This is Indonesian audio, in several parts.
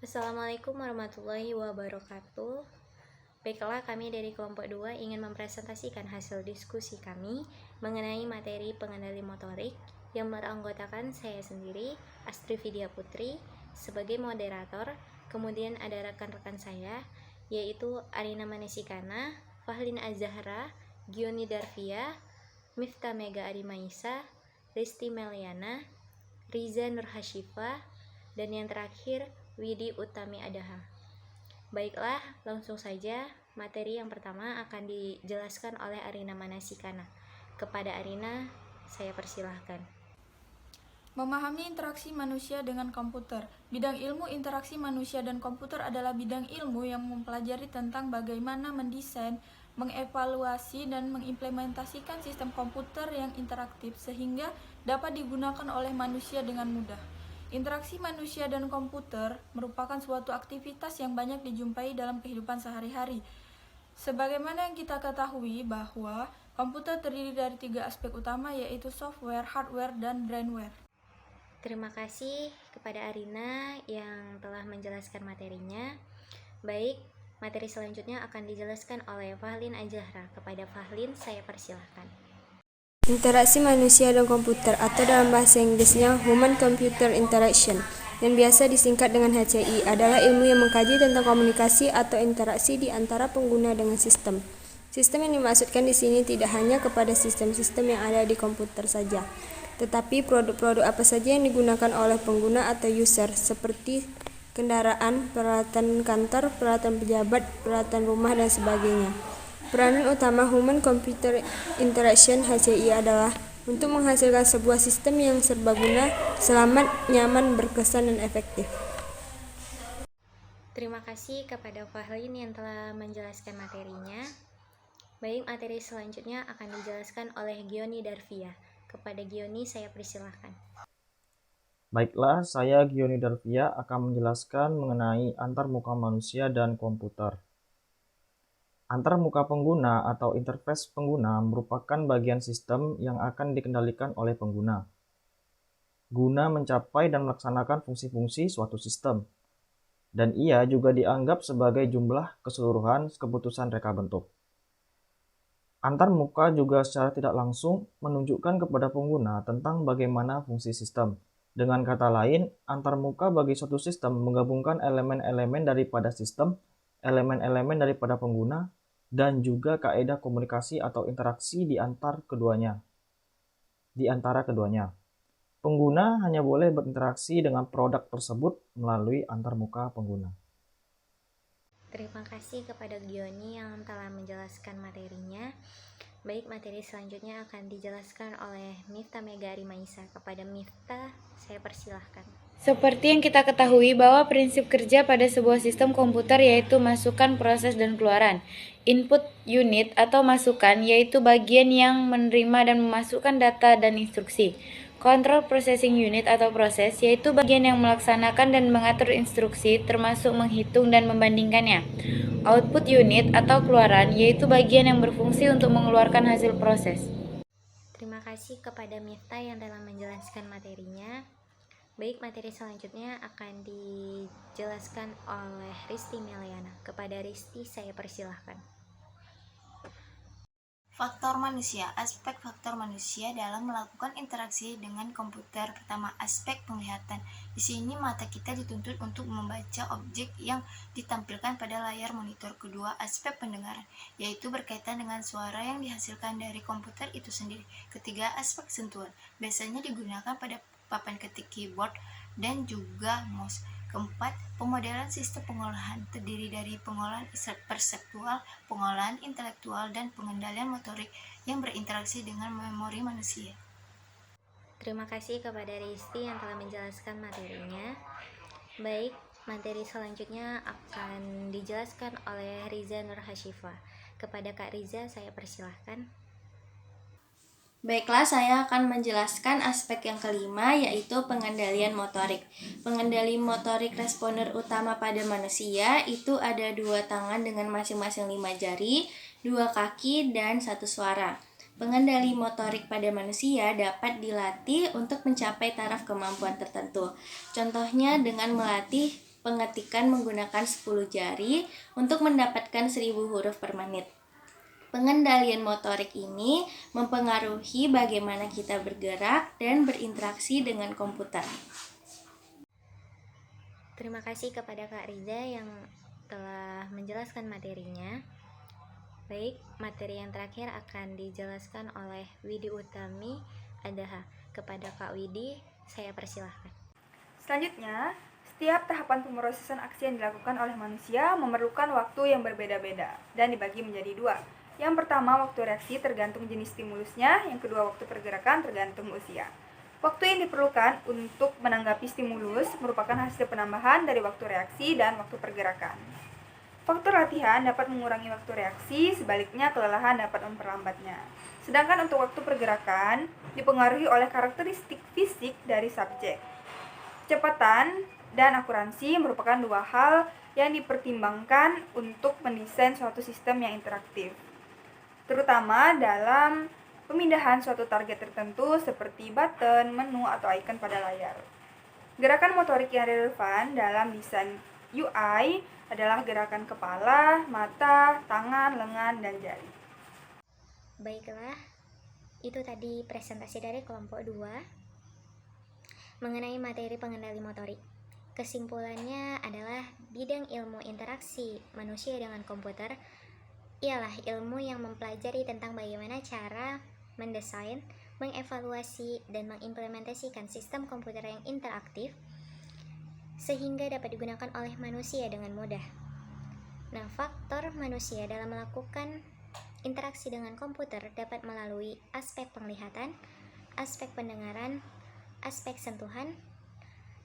Assalamualaikum warahmatullahi wabarakatuh. Baiklah, kami dari kelompok 2 ingin mempresentasikan hasil diskusi kami mengenai materi pengendali motorik yang beranggotakan saya sendiri, Astri Vidya Putri, sebagai moderator. Kemudian ada rekan-rekan saya, yaitu Arina Manesikana, Fahlin Azahra, Gioni Darvia, Mifta Mega Arimaisa, Risti Meliana, Riza Nurhasyifa, dan yang terakhir Widi Utami Adaha. Baiklah, langsung saja materi yang pertama akan dijelaskan oleh Arina Manasikana. Kepada Arina, saya persilahkan. Memahami interaksi manusia dengan komputer. Bidang ilmu interaksi manusia dan komputer adalah bidang ilmu yang mempelajari tentang bagaimana mendesain, mengevaluasi, dan mengimplementasikan sistem komputer yang interaktif sehingga dapat digunakan oleh manusia dengan mudah. Interaksi manusia dan komputer merupakan suatu aktivitas yang banyak dijumpai dalam kehidupan sehari-hari. Sebagaimana yang kita ketahui bahwa komputer terdiri dari 3 aspek utama, yaitu software, hardware, dan brainware. Terima kasih kepada Arina yang telah menjelaskan materinya. Baik, materi selanjutnya akan dijelaskan oleh Fahlin Azahra. Kepada Fahlin, saya persilahkan. Interaksi manusia dan komputer atau dalam bahasa Inggrisnya Human Computer Interaction yang biasa disingkat dengan HCI adalah ilmu yang mengkaji tentang komunikasi atau interaksi di antara pengguna dengan sistem. Sistem yang dimaksudkan di sini tidak hanya kepada sistem-sistem yang ada di komputer saja, tetapi produk-produk apa saja yang digunakan oleh pengguna atau user seperti kendaraan, peralatan kantor, peralatan pejabat, peralatan rumah, dan sebagainya. Peranan utama Human Computer Interaction (HCI) adalah untuk menghasilkan sebuah sistem yang serbaguna, selamat, nyaman, berkesan, dan efektif. Terima kasih kepada Fahlin yang telah menjelaskan materinya. Baik, materi selanjutnya akan dijelaskan oleh Gioni Darvia. Kepada Gioni, saya persilahkan. Baiklah, saya Gioni Darvia akan menjelaskan mengenai antarmuka manusia dan komputer. Antarmuka pengguna atau interface pengguna merupakan bagian sistem yang akan dikendalikan oleh pengguna guna mencapai dan melaksanakan fungsi-fungsi suatu sistem. Dan ia juga dianggap sebagai jumlah keseluruhan keputusan reka bentuk. Antarmuka juga secara tidak langsung menunjukkan kepada pengguna tentang bagaimana fungsi sistem. Dengan kata lain, antarmuka bagi suatu sistem menggabungkan elemen-elemen daripada sistem, elemen-elemen daripada pengguna, dan juga kaidah komunikasi atau interaksi di antara keduanya. Pengguna hanya boleh berinteraksi dengan produk tersebut melalui antarmuka pengguna. Terima kasih kepada Gioni yang telah menjelaskan materinya. Baik, materi selanjutnya akan dijelaskan oleh Mifta Mega Arimaisa. Kepada Mifta, saya persilahkan. Seperti yang kita ketahui bahwa prinsip kerja pada sebuah sistem komputer yaitu masukan, proses, dan keluaran. Input unit atau masukan yaitu bagian yang menerima dan memasukkan data dan instruksi. Control processing unit atau proses yaitu bagian yang melaksanakan dan mengatur instruksi termasuk menghitung dan membandingkannya. Output unit atau keluaran yaitu bagian yang berfungsi untuk mengeluarkan hasil proses. Terima kasih kepada Mifta yang telah menjelaskan materinya. Baik, materi selanjutnya akan dijelaskan oleh Risti Meliana. Kepada Risti, saya persilahkan. Faktor manusia. Aspek faktor manusia dalam melakukan interaksi dengan komputer. Pertama, aspek penglihatan. Di sini mata kita dituntut untuk membaca objek yang ditampilkan pada layar monitor. Kedua, aspek pendengaran, yaitu berkaitan dengan suara yang dihasilkan dari komputer itu sendiri. Ketiga, aspek sentuhan. Biasanya digunakan pada papan ketik keyboard dan juga mouse. Keempat, pemodelan sistem pengolahan terdiri dari pengolahan perseptual, pengolahan intelektual, dan pengendalian motorik yang berinteraksi dengan memori manusia. Terima kasih kepada Risti yang telah menjelaskan materinya. Baik, materi selanjutnya akan dijelaskan oleh Riza Nurhasyifa. Kepada Kak Riza, saya persilahkan. Baiklah, saya akan menjelaskan aspek yang kelima, yaitu pengendalian motorik. Pengendali motorik responer utama pada manusia itu ada 2 tangan dengan masing-masing 5 jari, 2 kaki, dan 1 suara. Pengendali motorik pada manusia dapat dilatih untuk mencapai taraf kemampuan tertentu. Contohnya dengan melatih pengetikan menggunakan 10 jari untuk mendapatkan 1000 huruf per menit. Pengendalian motorik ini mempengaruhi bagaimana kita bergerak dan berinteraksi dengan komputer. Terima kasih kepada Kak Riza yang telah menjelaskan materinya. Baik, materi yang terakhir akan dijelaskan oleh Widi Utami Adaha. Kepada Kak Widi, saya persilahkan. Selanjutnya, setiap tahapan pemrosesan aksi yang dilakukan oleh manusia memerlukan waktu yang berbeda-beda dan dibagi menjadi dua. Yang pertama, waktu reaksi tergantung jenis stimulusnya. Yang kedua, waktu pergerakan tergantung usia. Waktu yang diperlukan untuk menanggapi stimulus merupakan hasil penambahan dari waktu reaksi dan waktu pergerakan. Faktor latihan dapat mengurangi waktu reaksi, sebaliknya kelelahan dapat memperlambatnya. Sedangkan untuk waktu pergerakan dipengaruhi oleh karakteristik fisik dari subjek. Kecepatan dan akuransi merupakan dua hal yang dipertimbangkan untuk mendesain suatu sistem yang interaktif, terutama dalam pemindahan suatu target tertentu seperti button, menu, atau icon pada layar. Gerakan motorik yang relevan dalam desain UI adalah gerakan kepala, mata, tangan, lengan, dan jari. Baiklah, itu tadi presentasi dari kelompok 2 mengenai materi pengendali motorik. Kesimpulannya adalah bidang ilmu interaksi manusia dengan komputer ialah ilmu yang mempelajari tentang bagaimana cara mendesain, mengevaluasi, dan mengimplementasikan sistem komputer yang interaktif sehingga dapat digunakan oleh manusia dengan mudah. Nah, faktor manusia dalam melakukan interaksi dengan komputer dapat melalui aspek penglihatan, aspek pendengaran, aspek sentuhan,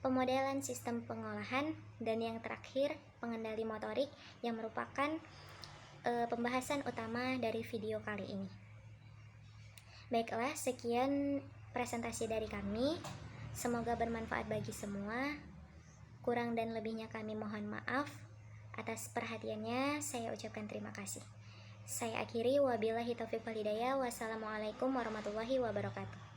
pemodelan sistem pengolahan, dan yang terakhir, pengendali motorik yang merupakan pembahasan utama dari video kali ini. Baiklah, sekian presentasi dari kami. Semoga bermanfaat bagi semua. Kurang dan lebihnya kami mohon maaf. Atas perhatiannya, saya ucapkan terima kasih. Saya akhiri, wabillahi taufiq wal hidayah. Wassalamualaikum warahmatullahi wabarakatuh.